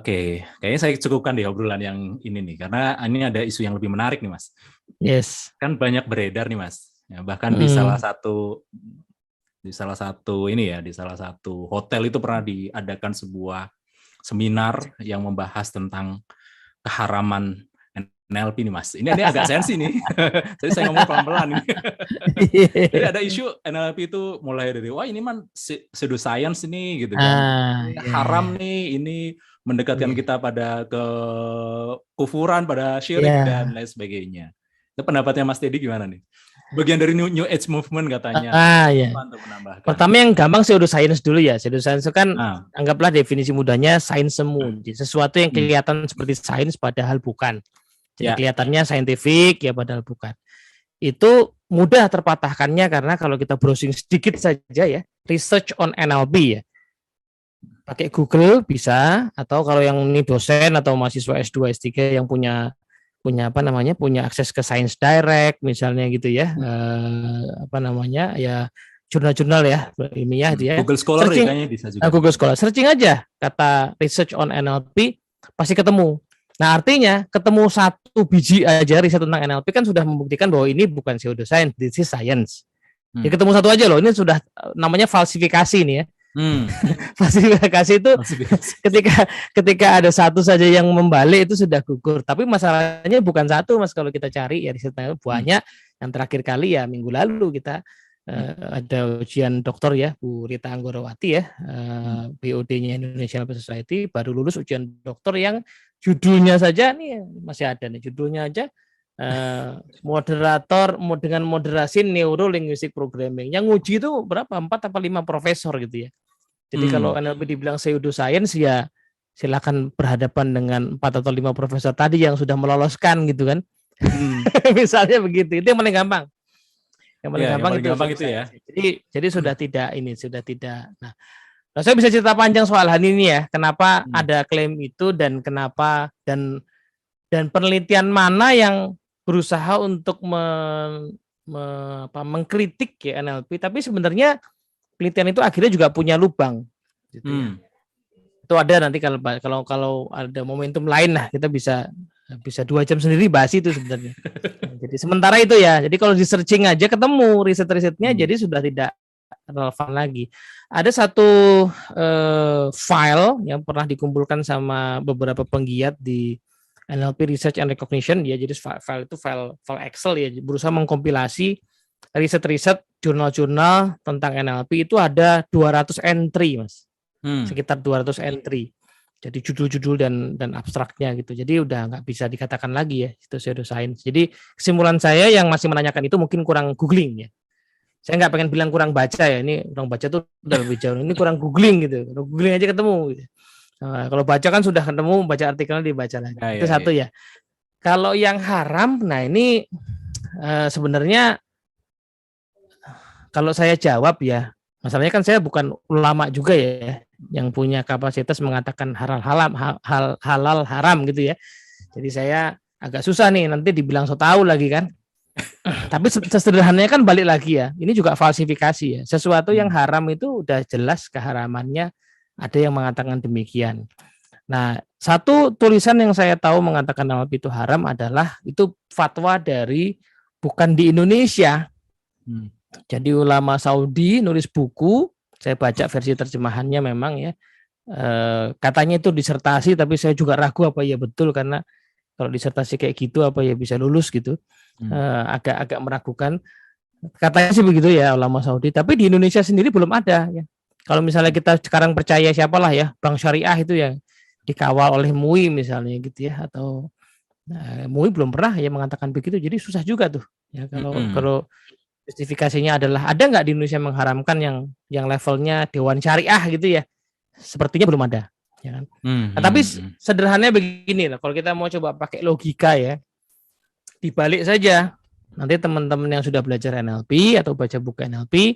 Oke, kayaknya saya cukupkan deh obrolan yang ini nih, karena ini ada isu yang lebih menarik nih, Mas. Yes. Kan banyak beredar nih, Mas. Ya, bahkan di salah satu hotel itu pernah diadakan sebuah seminar yang membahas tentang keharaman NLP nih, Mas. Ini agak sensi nih. Jadi saya ngomong pelan-pelan ini. Jadi ada isu NLP itu mulai dari wah ini man pseudoscience nih gitu kan. Ini haram nih, ini mendekatkan kita pada kekufuran, pada syirik dan lain sebagainya. Itu pendapatnya Mas Teddy gimana nih? Bagian dari New Age Movement katanya. Untuk menambahkan. Pertama yang gampang pseudoscience dulu ya. Pseudoscience itu kan anggaplah definisi mudahnya sains semu. Sesuatu yang kelihatan seperti sains padahal bukan. Jadi kelihatannya saintifik ya padahal bukan. Itu mudah terpatahkannya karena kalau kita browsing sedikit saja ya, research on NLP ya. Pakai Google bisa, atau kalau yang ini dosen atau mahasiswa S2 S3 yang punya akses ke Science Direct misalnya gitu ya, jurnal-jurnal ya ilmiah itu ya. Google Scholar searching, ya kayaknya bisa juga. Google Scholar, searching aja kata research on NLP pasti ketemu. Nah artinya ketemu satu biji aja riset tentang NLP kan sudah membuktikan bahwa ini bukan pseudoscience, this is science. Ya ketemu satu aja loh, ini sudah namanya falsifikasi nih ya. Falsifikasi itu ketika ada satu saja yang membalik itu sudah gugur. Tapi masalahnya bukan satu, Mas. Kalau kita cari ya risetnya banyak. Yang terakhir kali ya minggu lalu kita ada ujian doktor ya, Bu Rita Anggorowati ya, BOD-nya Indonesia Health Society, baru lulus ujian doktor yang judulnya saja nih masih ada nih judulnya aja. Moderator dengan moderasi Neuro Linguistic Programming. Yang nguji itu berapa? 4 atau 5 profesor gitu ya. Jadi kalau NLP dibilang pseudoscience ya silakan berhadapan dengan 4 atau 5 profesor tadi yang sudah meloloskan gitu kan. Misalnya begitu. Itu yang paling gampang. Yang paling gampang itu ya. Jadi sudah tidak. Nah, saya bisa cerita panjang soal hal ini ya. Kenapa ada klaim itu dan kenapa dan penelitian mana yang berusaha untuk mengkritik ya NLP, tapi sebenarnya penelitian itu akhirnya juga punya lubang. Gitu ya. Itu ada nanti kalau ada momentum lain lah kita bisa 2 jam sendiri bahas itu sebenarnya. Jadi sementara itu ya. Jadi kalau di searching aja ketemu riset-risetnya jadi sudah tidak relevan lagi. Ada satu file yang pernah dikumpulkan sama beberapa penggiat di NLP Research and Recognition ya. Jadi file itu file Excel ya, berusaha mengkompilasi riset-riset jurnal-jurnal tentang NLP itu ada 200 entry, Mas. Sekitar 200 entry. Jadi judul-judul dan abstraknya gitu. Jadi udah nggak bisa dikatakan lagi ya itu pseudoscience. Jadi kesimpulan saya yang masih menanyakan itu mungkin kurang googling ya. Saya nggak pengen bilang kurang baca ya. Ini kurang baca tuh udah lebih jauh. Ini kurang googling gitu. Kalau googling aja ketemu gitu. Nah, kalau baca kan sudah ketemu, baca artikelnya dibaca lagi. Itu satu ya. Kalau yang haram, nah ini sebenarnya kalau saya jawab ya, masalahnya kan saya bukan ulama juga ya, yang punya kapasitas mengatakan halal haram gitu ya. Jadi saya agak susah nih, nanti dibilang so tahu lagi kan. Tapi sesederhananya kan balik lagi ya, ini juga falsifikasi ya. Sesuatu yang haram itu udah jelas keharamannya, ada yang mengatakan demikian. Nah, satu tulisan yang saya tahu mengatakan NLP itu haram adalah itu fatwa dari bukan di Indonesia. Jadi ulama Saudi nulis buku, saya baca versi terjemahannya memang ya, katanya itu disertasi, tapi saya juga ragu apa ya betul, karena kalau disertasi kayak gitu apa ya bisa lulus gitu, agak meragukan. Katanya sih begitu ya ulama Saudi, tapi di Indonesia sendiri belum ada ya. Kalau misalnya kita sekarang percaya siapalah ya, Bank Syariah itu yang dikawal oleh MUI misalnya gitu ya, atau MUI belum pernah ya mengatakan begitu, jadi susah juga tuh ya kalau justifikasinya adalah ada nggak di Indonesia mengharamkan yang levelnya Dewan Syariah gitu ya, sepertinya belum ada ya kan? Nah, tapi sederhananya begini lah, kalau kita mau coba pakai logika ya, dibalik saja nanti teman-teman yang sudah belajar NLP atau baca buku NLP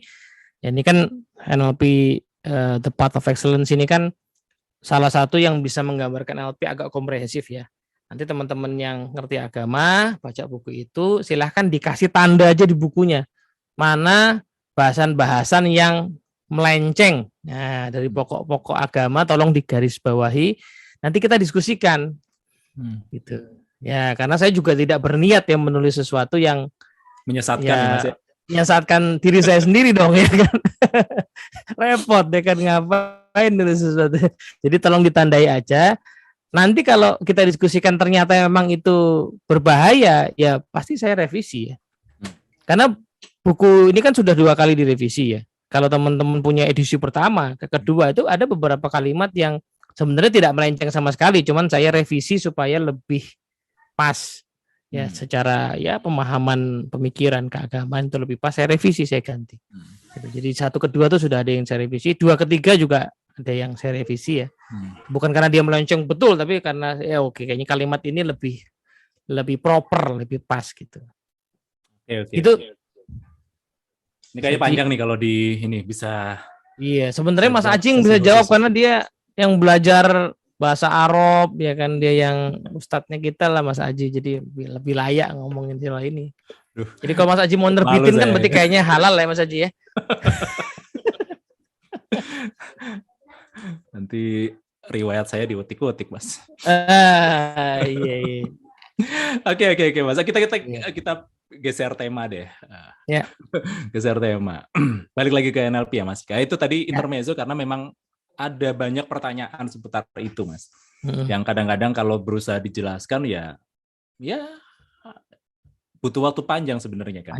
ya, ini kan NLP The Path of Excellence ini kan salah satu yang bisa menggambarkan NLP agak komprehensif ya. Nanti teman-teman yang ngerti agama baca buku itu silahkan dikasih tanda aja di bukunya, mana bahasan-bahasan yang melenceng dari pokok-pokok agama, tolong digarisbawahi, nanti kita diskusikan gitu. Ya, karena saya juga tidak berniat ya menulis sesuatu yang menyesatkan ya Mas ya. Menyesatkan diri saya sendiri dong ya kan. Repot deh kan, ngapain nulis sesuatu. Jadi tolong ditandai aja. Nanti kalau kita diskusikan ternyata memang itu berbahaya, ya pasti saya revisi ya. Karena buku ini kan sudah 2 kali direvisi ya. Kalau teman-teman punya edisi pertama, kedua itu ada beberapa kalimat yang sebenarnya tidak melenceng sama sekali, cuman saya revisi supaya lebih pas ya, secara ya pemahaman pemikiran keagamaan itu lebih pas, saya revisi, saya ganti. Jadi 1 ke 2 tuh sudah ada yang saya revisi, 2 ke 3 juga ada yang saya revisi ya. Bukan karena dia melenceng betul, tapi karena ya oke, kayaknya kalimat ini lebih proper, lebih pas gitu. Oke. Itu ini kayaknya panjang nih kalau di ini bisa. Iya, sebenarnya Mas Ajing bisa jawab karena dia yang belajar bahasa Arab ya kan, dia yang ustadznya kita lah Mas Aji, jadi lebih layak ngomongin soal ini. Jadi kalau Mas Aji mau nerbitin kan berarti kayaknya halal ya Mas Aji ya. Nanti riwayat saya diutik-utik Mas. Iya. Oke Mas. Kita geser tema deh. Ya. Geser tema. Balik lagi ke NLP ya Mas. Kayak itu tadi intermezzo karena memang ada banyak pertanyaan seputar itu Mas. Yang kadang-kadang kalau berusaha dijelaskan ya butuh waktu panjang sebenarnya kan.